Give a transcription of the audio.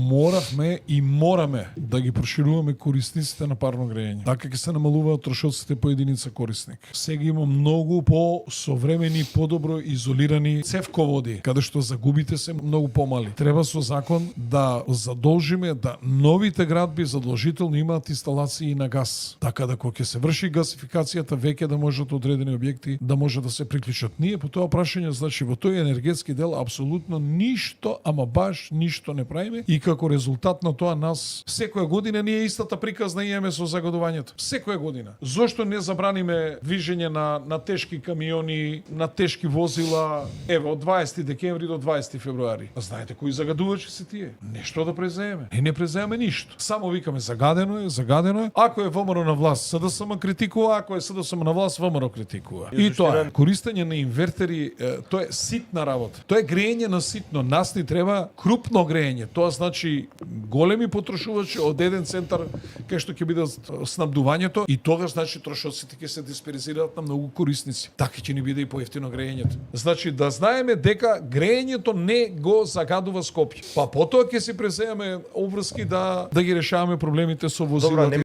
Моравме и мораме да ги прошируваме корисниците на парно грејење. Така ќе се намалуваат трошоците по единица корисник. Сега има многу по-современи, подобро изолирани цевководи, каде што загубите се многу помали. Треба со закон да задолжиме да новите градби задолжително имаат инсталации на газ. Така да кога ќе се врши гасификацијата, веќе да можат одредени објекти да може да се приклучат. Ние по тоа прашање, значи во тој енергетски дел апсолутно ништо, ама баш ништо не правиме и како резултат на тоа нас секоја година ние истата приказна имаме со загадувањето. Секоја година. Зошто не забраниме движење на тешки камиони, на тешки возила, еве од 20 декември до 20 февруари. А знаете кои загадувачи се тие? Нешто да преземеме. Не преземеме ништо. Само викаме загадено е, загадено е. Ако е ВМРО на власт, СДСМ критикува, ако е СДСМ на власт, ВМРО критикува. И тоа е. Користење на инвертери, тоа е ситна работа. Тоа е грејење на ситно. Нас ни треба крупно грејење. Тоа значи големи потрошувачи од еден центар кај што ќе биде снабдувањето и тогаш значи трошоците ќе се дисперзираат на многу корисници. Така ќе ни биде и поевтино грејењето. Значи да знаеме дека грејењето не го загадува Скопје. Па потоа ќе си преземеме обврски да ги решаваме проблемите со возилата.